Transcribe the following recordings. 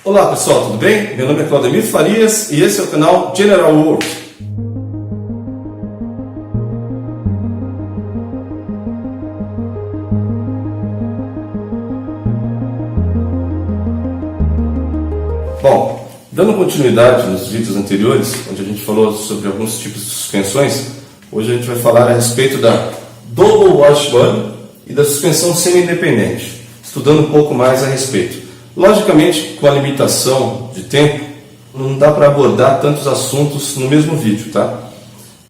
Olá pessoal, tudo bem? Meu nome é Claudemir Farias e esse é o canal General Work. Bom, dando continuidade nos vídeos anteriores, onde a gente falou sobre alguns tipos de suspensões, hoje a gente vai falar a respeito da Double Washburn e da suspensão semi-independente, estudando um pouco mais a respeito. Logicamente, com a limitação de tempo, não dá para abordar tantos assuntos no mesmo vídeo, tá?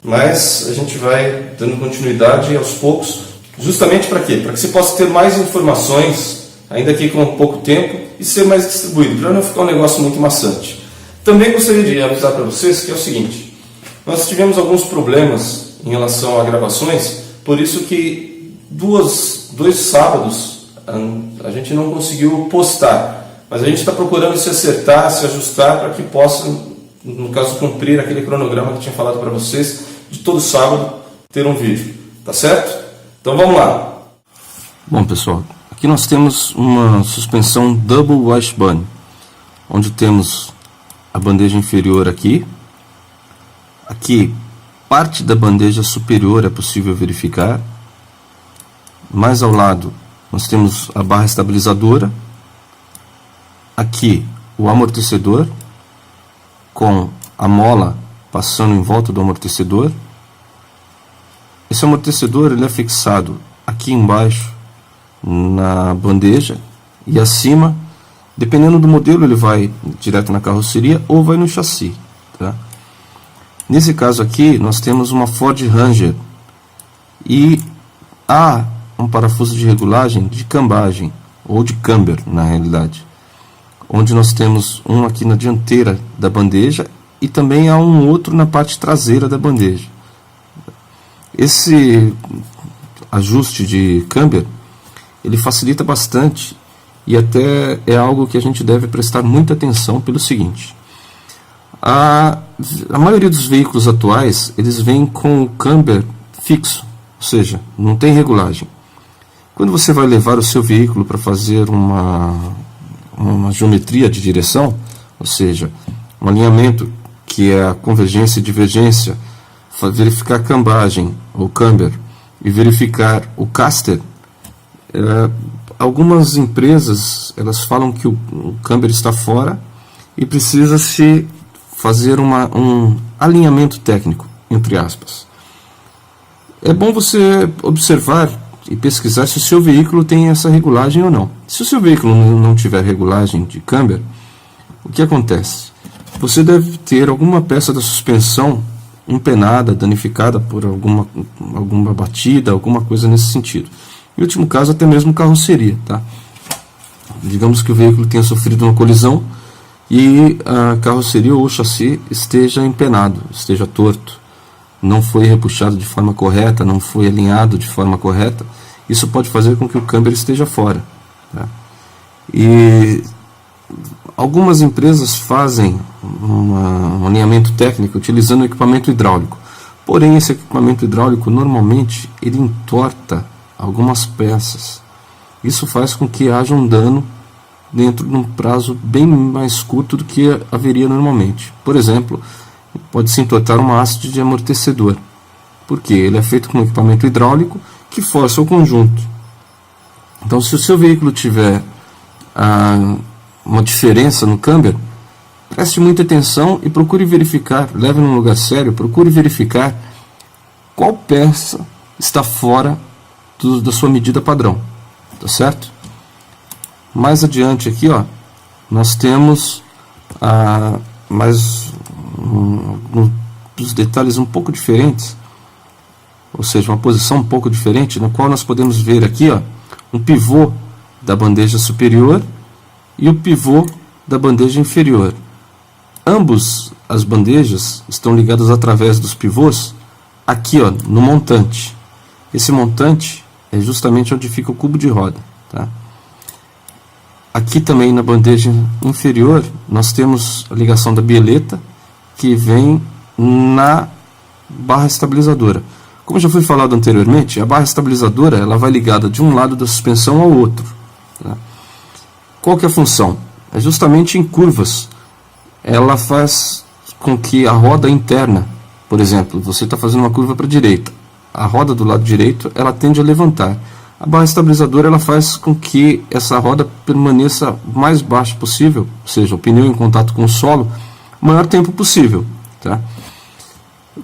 Mas a gente vai dando continuidade aos poucos, justamente para quê? Para que você possa ter mais informações, ainda que com pouco tempo, e ser mais distribuído, para não ficar um negócio muito maçante. Também gostaria de avisar para vocês que é o seguinte: nós tivemos alguns problemas em relação a gravações, por isso que dois sábados a gente não conseguiu postar, mas a gente está procurando se acertar, se ajustar para que possa, no caso, cumprir aquele cronograma que tinha falado para vocês, de todo sábado ter um vídeo, tá certo? Então vamos lá. Bom pessoal, aqui nós temos uma suspensão Double Washburn, onde temos a bandeja inferior aqui, parte da bandeja superior é possível verificar, mais ao lado nós temos a barra estabilizadora, aqui o amortecedor, com a mola passando em volta do amortecedor. Esse amortecedor ele é fixado aqui embaixo na bandeja e acima, dependendo do modelo, ele vai direto na carroceria ou vai no chassi, tá? Nesse caso aqui nós temos uma Ford Ranger e há um parafuso de regulagem de cambagem, ou de camber na realidade, onde nós temos um aqui na dianteira da bandeja e também há um outro na parte traseira da bandeja. Esse ajuste de camber ele facilita bastante e até é algo que a gente deve prestar muita atenção pelo seguinte: a maioria dos veículos atuais eles vêm com o camber fixo, ou seja, não tem regulagem. Quando você vai levar o seu veículo para fazer uma geometria de direção, ou seja, um alinhamento que é a convergência e divergência, verificar a cambagem, ou camber, e verificar o caster, algumas empresas elas falam que o camber está fora e precisa se fazer um alinhamento técnico, entre aspas. É bom você observar e pesquisar se o seu veículo tem essa regulagem ou não. Se o seu veículo não tiver regulagem de camber, o que acontece? Você deve ter alguma peça da suspensão empenada, danificada por alguma batida, alguma coisa nesse sentido. Em último caso, até mesmo carroceria, tá? Digamos que o veículo tenha sofrido uma colisão e a carroceria ou o chassi esteja empenado, esteja torto, não foi repuxado de forma correta, não foi alinhado de forma correta. Isso pode fazer com que o camber esteja fora, tá? E algumas empresas fazem um alinhamento técnico utilizando equipamento hidráulico. Porém, esse equipamento hidráulico normalmente ele entorta algumas peças. Isso faz com que haja um dano dentro de um prazo bem mais curto do que haveria normalmente. Por exemplo, pode-se entortar uma haste de amortecedor, porque ele é feito com um equipamento hidráulico que força o conjunto. Então, se o seu veículo tiver uma diferença no camber, preste muita atenção e procure verificar, leve num lugar sério, procure verificar qual peça está fora da sua medida padrão, tá certo? Mais adiante aqui, ó, nós temos mais dos detalhes um pouco diferentes, ou seja, uma posição um pouco diferente, no qual nós podemos ver aqui, ó, um pivô da bandeja superior e o pivô da bandeja inferior. Ambos as bandejas estão ligadas através dos pivôs aqui, ó, no montante. Esse montante é justamente onde fica o cubo de roda, tá? Aqui também na bandeja inferior nós temos a ligação da bieleta que vem na barra estabilizadora. Como já foi falado anteriormente, a barra estabilizadora ela vai ligada de um lado da suspensão ao outro, tá? Qual que é a função? é justamente em curvas. Ela faz com que a roda interna, por exemplo, você está fazendo uma curva para a direita, a roda do lado direito ela tende a levantar. A barra estabilizadora ela faz com que essa roda permaneça o mais baixo possível, ou seja, o pneu em contato com o solo, o maior tempo possível. Tá?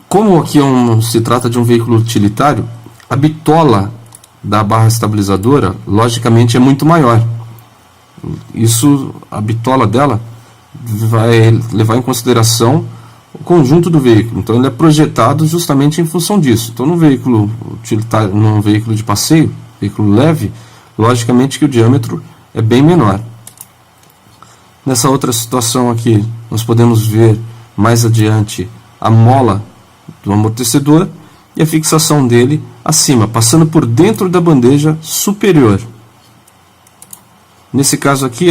Como aqui se trata de um veículo utilitário, a bitola da barra estabilizadora, logicamente, é muito maior. A bitola dela vai levar em consideração o conjunto do veículo. Então, ele é projetado justamente em função disso. Então, num veículo utilitário, num veículo de passeio, veículo leve, logicamente que o diâmetro é bem menor. Nessa outra situação aqui, nós podemos ver mais adiante a mola do amortecedor e a fixação dele acima, passando por dentro da bandeja superior. Nesse caso aqui,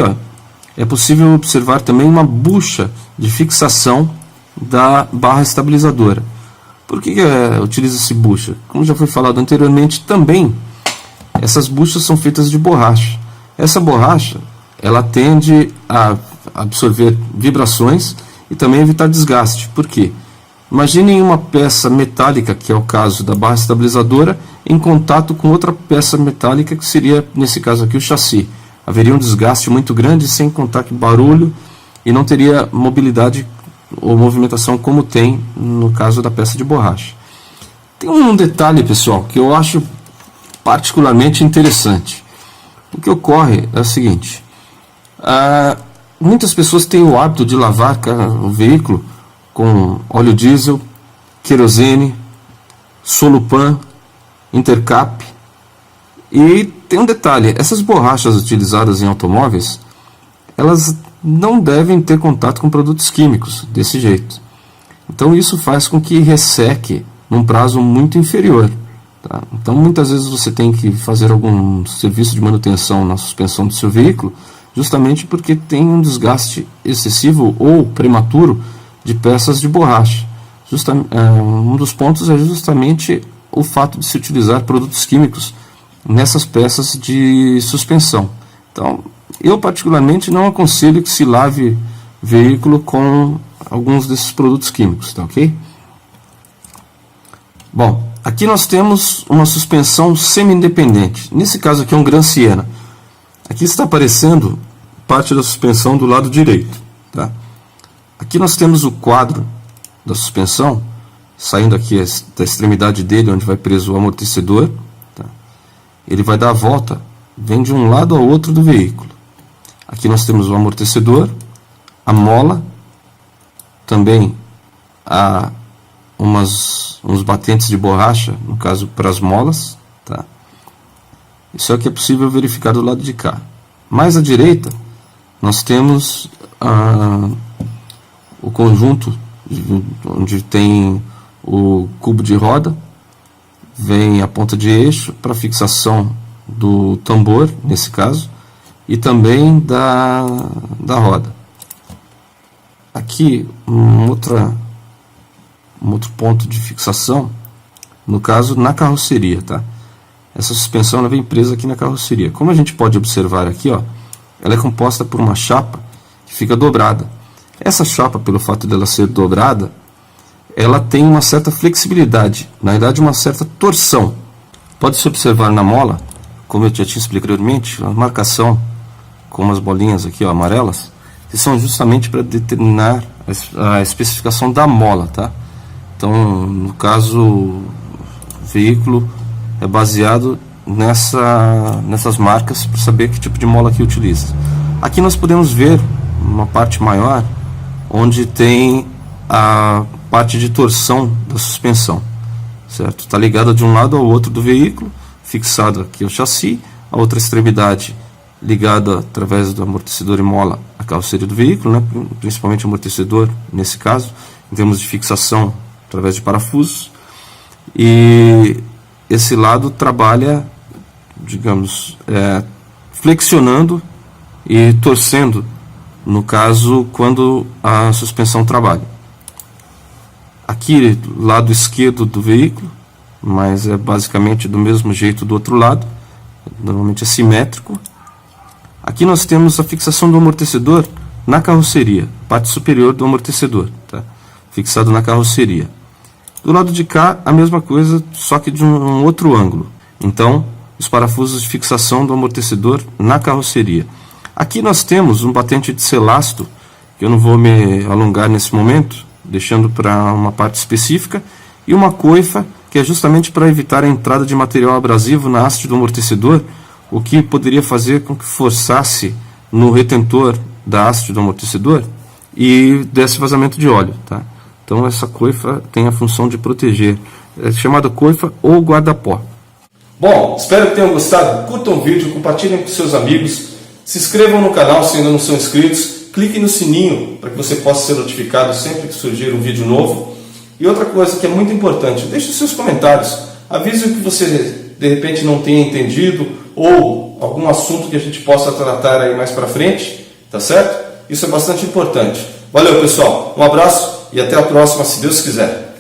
é possível observar também uma bucha de fixação da barra estabilizadora. Por que utiliza-se bucha? Como já foi falado anteriormente, também essas buchas são feitas de borracha. Essa borracha ela tende a absorver vibrações e também evitar desgaste. Por quê? Imaginem uma peça metálica, que é o caso da barra estabilizadora, em contato com outra peça metálica, que seria, nesse caso aqui, o chassi. Haveria um desgaste muito grande, sem contar que barulho, e não teria mobilidade ou movimentação como tem no caso da peça de borracha. Tem um detalhe, pessoal, que eu acho particularmente interessante. O que ocorre é o seguinte: muitas pessoas têm o hábito de lavar o veículo com óleo diesel, querosene, solupan, intercap. E tem um detalhe: essas borrachas utilizadas em automóveis, elas não devem ter contato com produtos químicos desse jeito. Então isso faz com que resseque num prazo muito inferior. Tá? Então muitas vezes você tem que fazer algum serviço de manutenção na suspensão do seu veículo, justamente porque tem um desgaste excessivo ou prematuro de peças de borracha. Um dos pontos é justamente o fato de se utilizar produtos químicos nessas peças de suspensão. Então, eu particularmente não aconselho que se lave veículo com alguns desses produtos químicos, tá ok? Bom, aqui nós temos uma suspensão semi-independente. Nesse caso aqui é um Gran Siena. Aqui está aparecendo parte da suspensão do lado direito, tá? Aqui nós temos o quadro da suspensão, saindo aqui da extremidade dele, onde vai preso o amortecedor. Tá? Ele vai dar a volta, vem de um lado ao outro do veículo. Aqui nós temos o amortecedor, a mola, também há uns batentes de borracha, no caso para as molas. Tá? Isso aqui é possível verificar do lado de cá. Mais à direita, nós temos o conjunto onde tem o cubo de roda, vem a ponta de eixo para fixação do tambor, nesse caso, e também da roda. Aqui um outro ponto de fixação, no caso na carroceria, tá? Essa suspensão ela vem presa aqui na carroceria. Como a gente pode observar aqui, ela é composta por uma chapa que fica dobrada. Essa chapa, pelo fato dela ser dobrada, ela tem uma certa flexibilidade, na verdade uma certa torção. Pode-se observar na mola, como eu já tinha explicado anteriormente, a marcação com umas bolinhas aqui, amarelas, que são justamente para determinar a especificação da mola, tá? Então, no caso, o veículo é baseado nessas marcas para saber que tipo de mola que utiliza. Aqui nós podemos ver uma parte maior, onde tem a parte de torção da suspensão, certo? Está ligada de um lado ao outro do veículo, fixado aqui o chassi, a outra extremidade ligada através do amortecedor e mola à carroceria do veículo, né? Principalmente o amortecedor, nesse caso, em termos de fixação através de parafusos. E esse lado trabalha, digamos, flexionando e torcendo, no caso, quando a suspensão trabalha. Aqui, lado esquerdo do veículo, mas é basicamente do mesmo jeito do outro lado, normalmente é simétrico. Aqui nós temos a fixação do amortecedor na carroceria, parte superior do amortecedor, tá? Fixado na carroceria. Do lado de cá, a mesma coisa, só que de um outro ângulo. Então, os parafusos de fixação do amortecedor na carroceria. Aqui nós temos um batente de selasto, que eu não vou me alongar nesse momento, deixando para uma parte específica, e uma coifa, que é justamente para evitar a entrada de material abrasivo na haste do amortecedor, o que poderia fazer com que forçasse no retentor da haste do amortecedor e desse vazamento de óleo, tá? Então essa coifa tem a função de proteger, é chamada coifa ou guarda-pó. Bom, espero que tenham gostado, curtam o vídeo, compartilhem com seus amigos, se inscrevam no canal se ainda não são inscritos, cliquem no sininho para que você possa ser notificado sempre que surgir um vídeo novo. E outra coisa que é muito importante, deixe os seus comentários, avise o que você de repente não tenha entendido ou algum assunto que a gente possa tratar aí mais para frente, tá certo? Isso é bastante importante. Valeu, pessoal, um abraço e até a próxima, se Deus quiser.